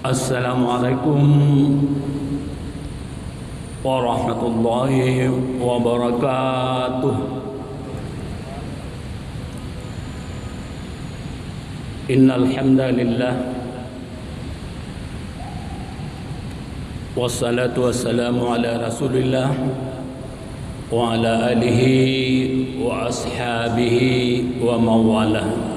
Assalamualaikum warahmatullahi wabarakatuh. Innal hamdalillah wassalatu wassalamu ala Rasulillah wa ala alihi wa ashabihi wa mawalah.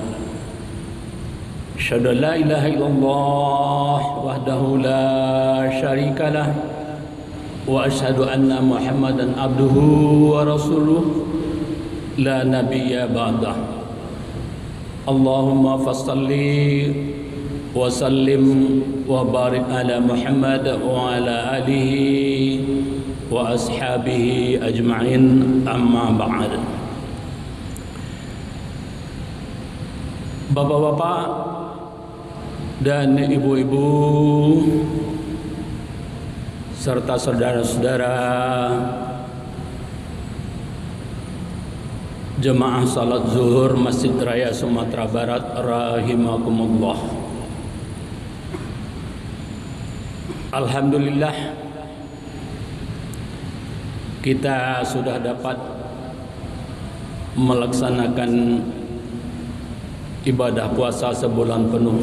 Asyhadu an la ilaha illallah wahdahu la syarika lah wa asyhadu anna Muhammadan abduhu wa rasuluh la nabiyya ba'dah. Allahumma fassalli wa sallim wa barik ala Muhammad wa ala alihi wa ashabihi ajma'in, amma ba'd. Bapak-bapak dan ibu-ibu serta saudara-saudara jemaah salat zuhur Masjid Raya Sumatera Barat rahimakumullah. Alhamdulillah, kita sudah dapat melaksanakan ibadah puasa sebulan penuh,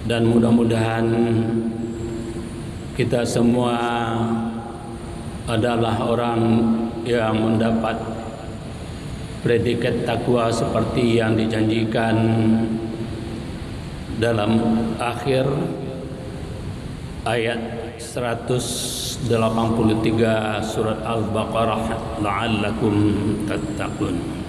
dan mudah-mudahan kita semua adalah orang yang mendapat predikat takwa seperti yang dijanjikan dalam akhir ayat 183 surat Al-Baqarah, la'allakum tattaqun.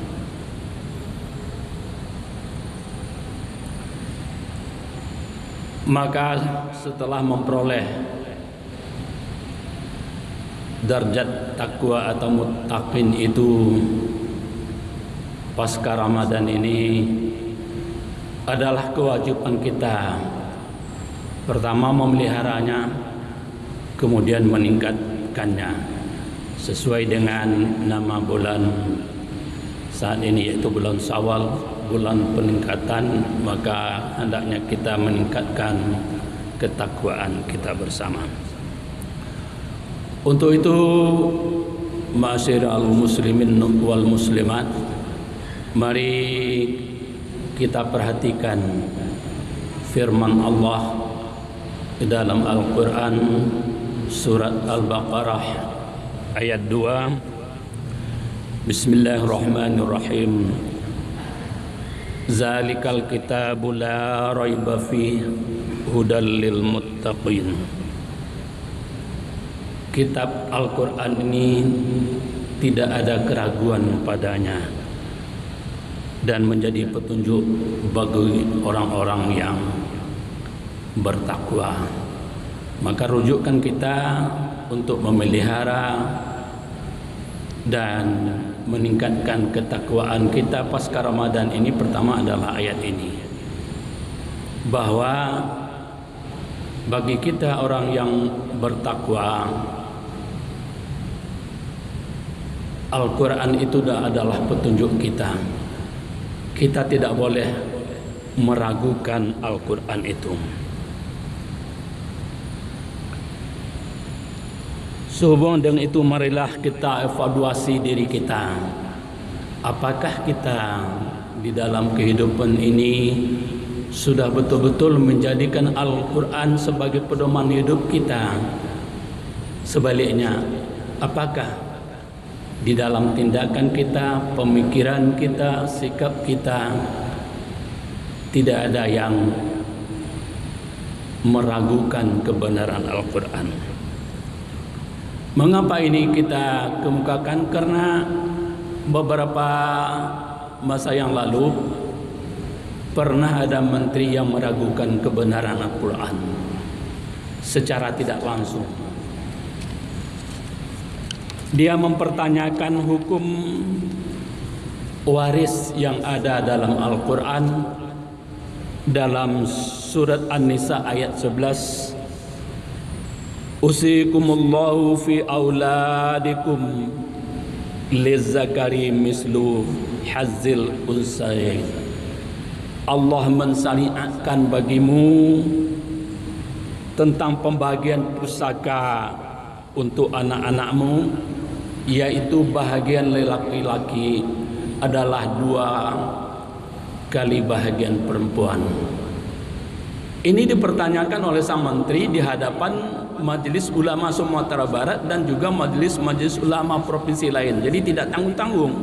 Maka setelah memperoleh darjat takwa atau muttaqin itu pasca Ramadan ini, adalah kewajiban kita pertama memeliharanya, kemudian meningkatkannya sesuai dengan nama bulan saat ini, yaitu bulan Syawal, bulan peningkatan. Maka hendaknya kita meningkatkan ketakwaan kita bersama. Untuk itu, ma'asyiral muslimin wal muslimat, mari kita perhatikan firman Allah dalam Al-Quran surat Al-Baqarah ayat 2. Bismillahirrahmanirrahim. Zalikal kitabu la raiba fih hudal lil muttaqin. Kitab Al-Quran ini tidak ada keraguan padanya dan menjadi petunjuk bagi orang-orang yang bertakwa. Maka rujukan kita untuk memelihara dan meningkatkan ketakwaan kita pasca Ramadan ini, pertama adalah ayat ini, bahwa bagi kita orang yang bertakwa, Al-Quran itu adalah petunjuk kita. Kita tidak boleh meragukan Al-Quran itu. Sehubungan dengan itu, marilah kita evaluasi diri kita. Apakah kita di dalam kehidupan ini sudah betul-betul menjadikan Al-Quran sebagai pedoman hidup kita? Sebaliknya, apakah di dalam tindakan kita, pemikiran kita, sikap kita tidak ada yang meragukan kebenaran Al-Quran? Mengapa ini kita kemukakan? Karena beberapa masa yang lalu pernah ada menteri yang meragukan kebenaran Al-Quran secara tidak langsung. Dia mempertanyakan hukum waris yang ada dalam Al-Quran dalam surat An-Nisa ayat 11. Usikumullahu fi auladikum lizzakari mislu hazzil unsayain. Allah mensyariatkan bagimu tentang pembagian pusaka untuk anak-anakmu, yaitu bahagian laki-laki adalah 2 kali bahagian perempuan. Ini dipertanyakan oleh sang menteri di hadapan Majelis Ulama Sumatera Barat dan juga majelis ulama provinsi lain. Jadi tidak tanggung-tanggung.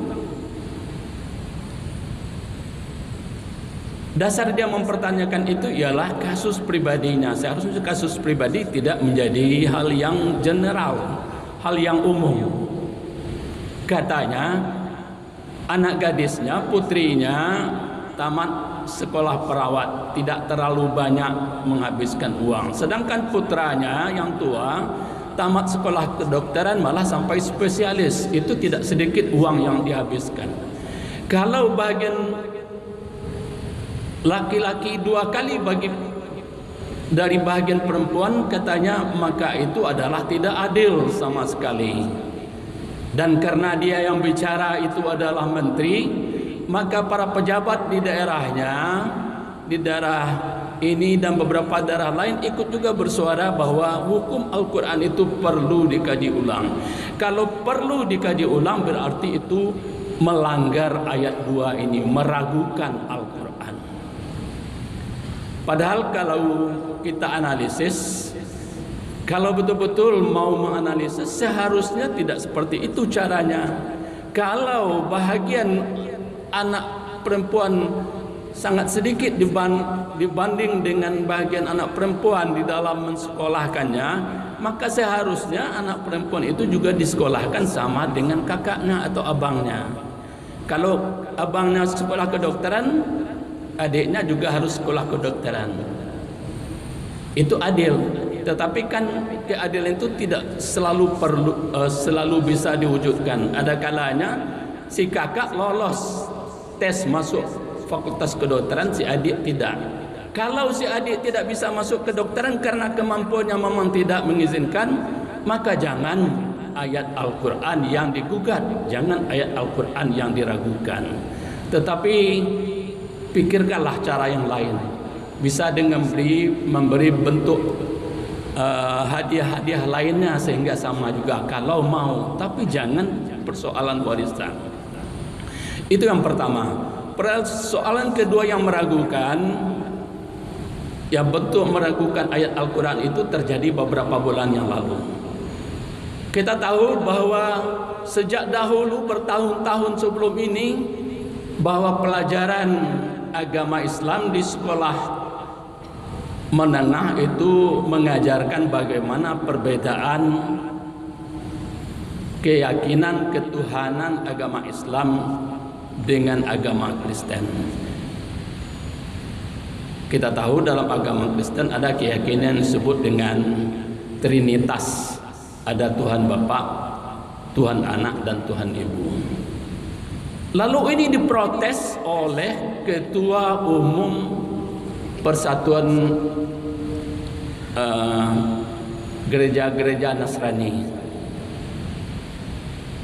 Dasar dia mempertanyakan itu ialah kasus pribadinya. Seharusnya kasus pribadi tidak menjadi hal yang general, hal yang umum. Katanya anak gadisnya, putrinya tamat sekolah perawat, tidak terlalu banyak menghabiskan uang. Sedangkan putranya yang tua tamat sekolah kedokteran malah sampai spesialis. Itu tidak sedikit uang yang dihabiskan. Kalau bagian laki-laki 2 kali dari bagian perempuan, katanya maka itu adalah tidak adil sama sekali. Dan karena dia yang bicara itu adalah menteri, maka para pejabat di daerahnya, di daerah ini dan beberapa daerah lain ikut juga bersuara bahwa hukum Al-Quran itu perlu dikaji ulang. Kalau perlu dikaji ulang berarti itu melanggar ayat 2 ini, meragukan Al-Quran. Padahal kalau kita analisis, kalau betul-betul mau menganalisis, seharusnya tidak seperti itu caranya. Kalau bahagian anak perempuan sangat sedikit dibanding dengan bahagian anak perempuan di dalam mensekolahkannya, maka seharusnya anak perempuan itu juga disekolahkan sama dengan kakaknya atau abangnya. Kalau abangnya sekolah kedokteran, adiknya juga harus sekolah kedokteran. Itu adil. Tetapi kan keadilan itu tidak selalu bisa diwujudkan. Ada kalanya si kakak lolos tes masuk fakultas kedokteran, si adik tidak. Kalau si adik tidak bisa masuk kedokteran karena kemampuannya memang tidak mengizinkan, maka jangan ayat Al-Quran yang digugat, jangan ayat Al-Quran yang diragukan. Tetapi pikirkanlah cara yang lain. Bisa dengan memberi bentuk hadiah-hadiah lainnya sehingga sama juga kalau mau, tapi jangan persoalan warisan. Itu yang pertama. Persoalan kedua yang meragukan, ya bentuk meragukan ayat Al-Quran itu terjadi beberapa bulan yang lalu. Kita tahu bahwa sejak dahulu bertahun-tahun sebelum ini, bahwa pelajaran agama Islam di sekolah menengah itu mengajarkan bagaimana perbedaan keyakinan ketuhanan agama Islam dengan agama Kristen. Kita tahu dalam agama Kristen ada keyakinan disebut dengan Trinitas. Ada Tuhan Bapa, Tuhan Anak, dan Tuhan Ibu. Lalu ini diprotes oleh Ketua Umum Persatuan Gereja-Gereja Nasrani.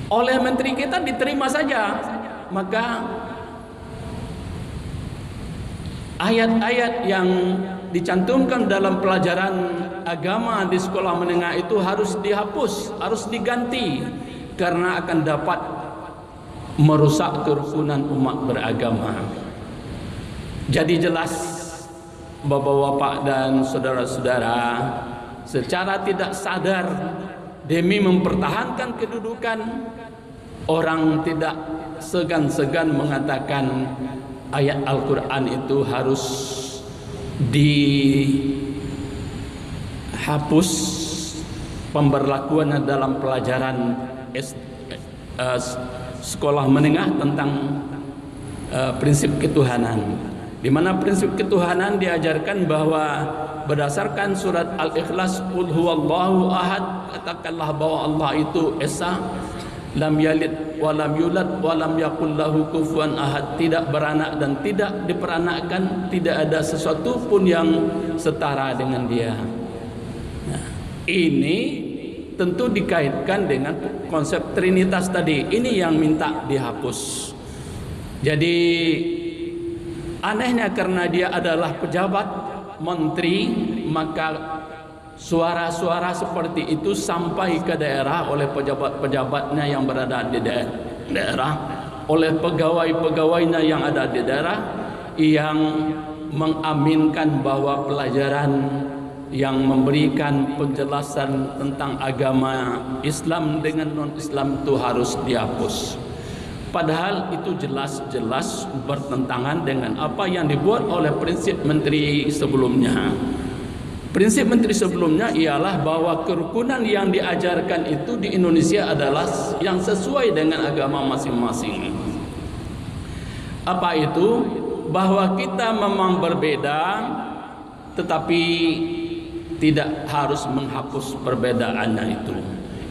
Oleh menteri kita diterima saja. Maka ayat-ayat yang dicantumkan dalam pelajaran agama di sekolah menengah itu harus dihapus, harus diganti, karena akan dapat merusak kerukunan umat beragama. Jadi jelas bapak-bapak dan saudara-saudara, secara tidak sadar demi mempertahankan kedudukan, orang tidak segan-segan mengatakan ayat Al-Quran itu harus dihapus pemberlakuannya dalam pelajaran sekolah menengah tentang prinsip ketuhanan, di mana prinsip ketuhanan diajarkan bahwa berdasarkan surat Al-Ikhlas, qul huwallahu ahad, katakanlah bahwa Allah itu esa, lam yalid wa lam yulad wa lam yakul lahu kufuwan ahad, tidak beranak dan tidak diperanakkan, tidak ada sesuatu pun yang setara dengan dia. Nah, ini tentu dikaitkan dengan konsep Trinitas tadi. Ini yang minta dihapus. Jadi anehnya karena dia adalah pejabat menteri, maka suara-suara seperti itu sampai ke daerah oleh pejabat-pejabatnya yang berada di daerah, oleh pegawai-pegawainya yang ada di daerah, yang mengaminkan bahwa pelajaran yang memberikan penjelasan tentang agama Islam dengan non-Islam itu harus dihapus. Padahal itu jelas-jelas bertentangan dengan apa yang dibuat oleh prinsip menteri sebelumnya. Prinsip menteri sebelumnya ialah bahwa kerukunan yang diajarkan itu di Indonesia adalah yang sesuai dengan agama masing-masing. Apa itu? Bahwa kita memang berbeda, tetapi tidak harus menghapus perbedaannya itu.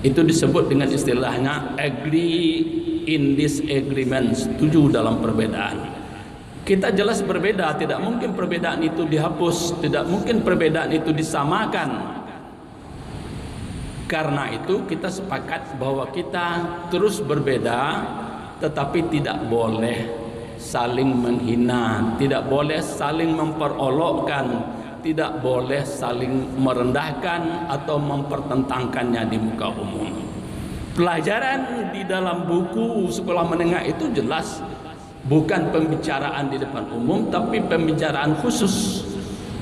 Itu disebut dengan istilahnya agree in disagreement, setuju dalam perbedaan. Kita jelas berbeda, tidak mungkin perbedaan itu dihapus, tidak mungkin perbedaan itu disamakan. Karena itu kita sepakat bahwa kita terus berbeda, tetapi tidak boleh saling menghina, tidak boleh saling memperolokkan, tidak boleh saling merendahkan atau mempertentangkannya di muka umum. Pelajaran di dalam buku sekolah menengah itu jelas bukan pembicaraan di depan umum, tapi pembicaraan khusus.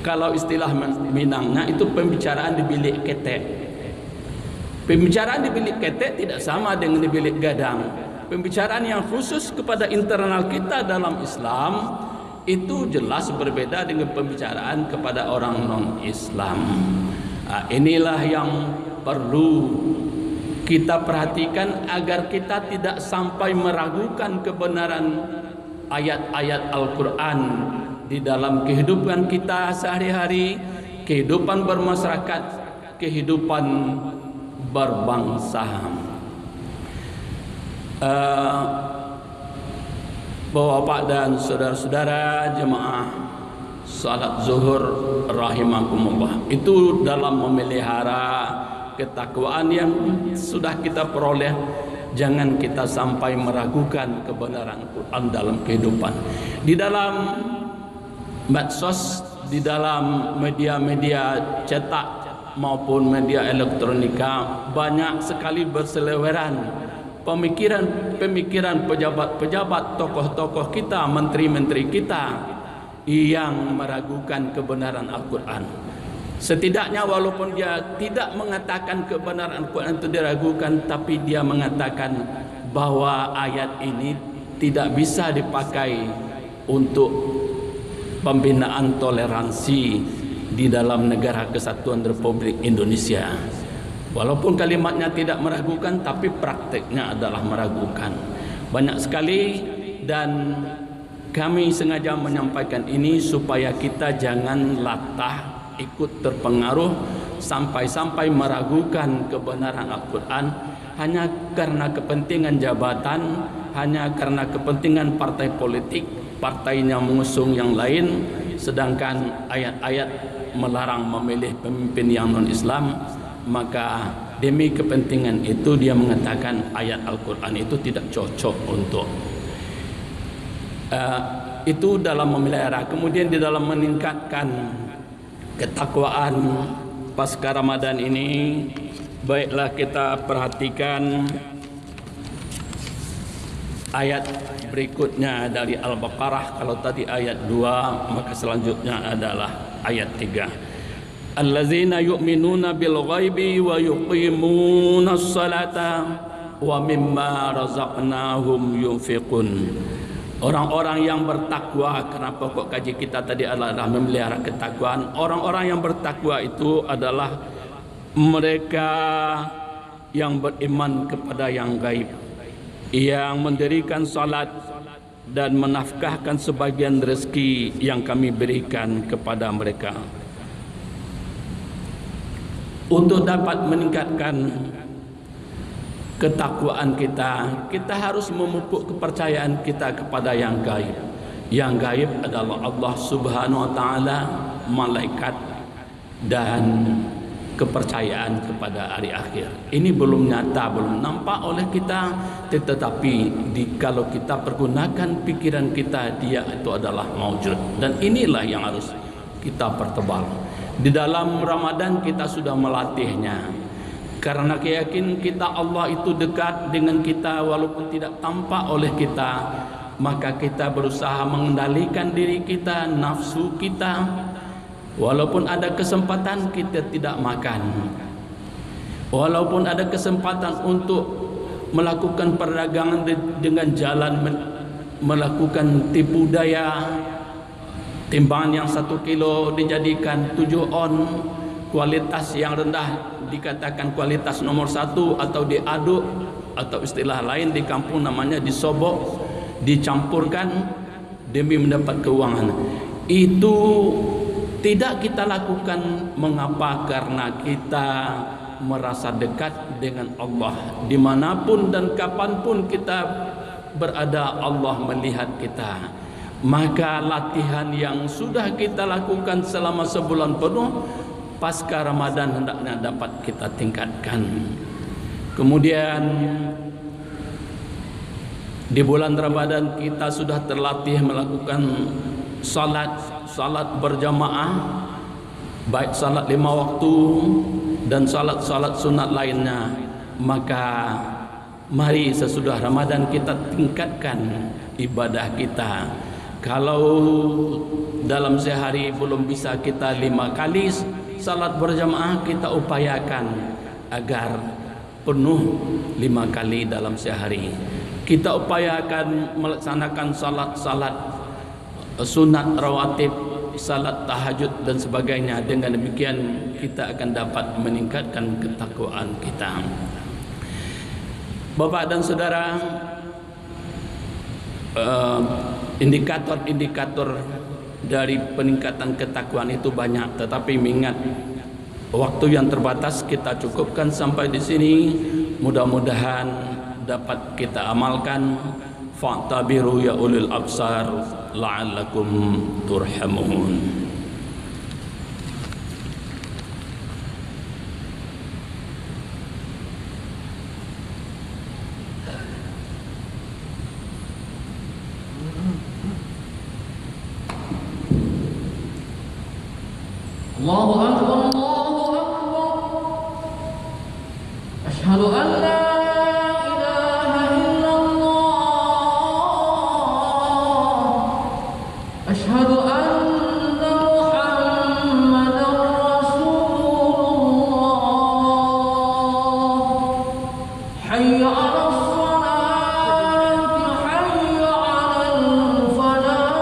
Kalau istilah Minangnya itu pembicaraan di bilik ketek. Pembicaraan di bilik ketek tidak sama dengan di bilik gadang. Pembicaraan yang khusus kepada internal kita dalam Islam itu jelas berbeda dengan pembicaraan kepada orang non-Islam. Inilah yang perlu kita perhatikan agar kita tidak sampai meragukan kebenaran ayat-ayat Al-Quran di dalam kehidupan kita sehari-hari, kehidupan bermasyarakat, kehidupan berbangsa. Bapak dan saudara-saudara jemaah salat zuhur rahimakumullah, itu dalam memelihara ketakwaan yang sudah kita peroleh, jangan kita sampai meragukan kebenaran Quran dalam kehidupan. Di dalam medsos, di dalam media-media cetak maupun media elektronika, banyak sekali berseliweran pemikiran pejabat-pejabat, tokoh-tokoh kita, menteri-menteri kita yang meragukan kebenaran Al-Quran. Setidaknya walaupun dia tidak mengatakan kebenaran Al-Quran itu diragukan, tapi dia mengatakan bahwa ayat ini tidak bisa dipakai untuk pembinaan toleransi di dalam negara kesatuan Republik Indonesia. Walaupun kalimatnya tidak meragukan, tapi prakteknya adalah meragukan. Banyak sekali, dan kami sengaja menyampaikan ini supaya kita jangan latah ikut terpengaruh sampai-sampai meragukan kebenaran Al-Quran hanya karena kepentingan jabatan, hanya karena kepentingan partai politik, partainya mengusung yang lain, sedangkan ayat-ayat melarang memilih pemimpin yang non-Islam. Maka demi kepentingan itu dia mengatakan ayat Al-Quran itu tidak cocok untuk itu dalam memelihara. Kemudian di dalam meningkatkan ketakwaan pasca Ramadan ini, baiklah kita perhatikan ayat berikutnya dari Al-Baqarah. Kalau tadi ayat 2, maka selanjutnya adalah ayat 3. Allazina yu'minuna bil ghaibi wa yuqimunas salata wa mimma razaqnahum yunfiqun. Orang-orang yang bertakwa, karena pokok kaji kita tadi adalah memelihara ketakwaan. Orang-orang yang bertakwa itu adalah mereka yang beriman kepada yang gaib, yang mendirikan salat dan menafkahkan sebagian rezeki yang kami berikan kepada mereka. Untuk dapat meningkatkan ketakwaan kita, kita harus memupuk kepercayaan kita kepada yang gaib. Yang gaib adalah Allah Subhanahu wa Ta'ala, malaikat, dan kepercayaan kepada hari akhir. Ini belum nyata, belum nampak oleh kita, tetapi kalau kita pergunakan pikiran kita, dia itu adalah maujud. Dan inilah yang harus kita pertebal. Di dalam Ramadan kita sudah melatihnya. Karena keyakinan kita Allah itu dekat dengan kita walaupun tidak tampak oleh kita, maka kita berusaha mengendalikan diri kita, nafsu kita. Walaupun ada kesempatan kita tidak makan, walaupun ada kesempatan untuk melakukan perdagangan dengan jalan melakukan tipu daya, timbangan yang 1 kilo dijadikan 7 on, kualitas yang rendah dikatakan kualitas nomor 1 atau diaduk, atau istilah lain di kampung namanya disobok, dicampurkan demi mendapat keuangan. Itu tidak kita lakukan. Mengapa? Karena kita merasa dekat dengan Allah. Dimanapun dan kapanpun kita berada, Allah melihat kita. Maka latihan yang sudah kita lakukan selama sebulan penuh, pasca Ramadan hendaknya dapat kita tingkatkan. Kemudian di bulan Ramadan kita sudah terlatih melakukan salat berjamaah, baik salat 5 waktu dan salat sunat lainnya. Maka mari sesudah Ramadan kita tingkatkan ibadah kita. Kalau dalam sehari belum bisa kita 5 kali salat berjamaah, kita upayakan agar penuh 5 kali dalam sehari. Kita upayakan melaksanakan salat sunat rawatib, salat tahajud dan sebagainya. Dengan demikian kita akan dapat meningkatkan ketakwaan kita. Bapak dan saudara, indikator-indikator dari peningkatan ketakwaan itu banyak, tetapi mengingat waktu yang terbatas, kita cukupkan sampai di sini. Mudah-mudahan dapat kita amalkan. Fa'tabiru ya ulil absar la'allakum turhamun. Allahu Akbar, Allahu Akbar. Asyhadu an la ilaha illallah. Asyhadu anna Muhammadar Rasulullah. Hayya 'alas salati, hayya 'alal falah.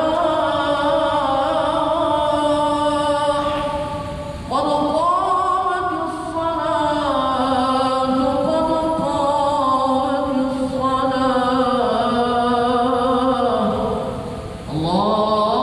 Allah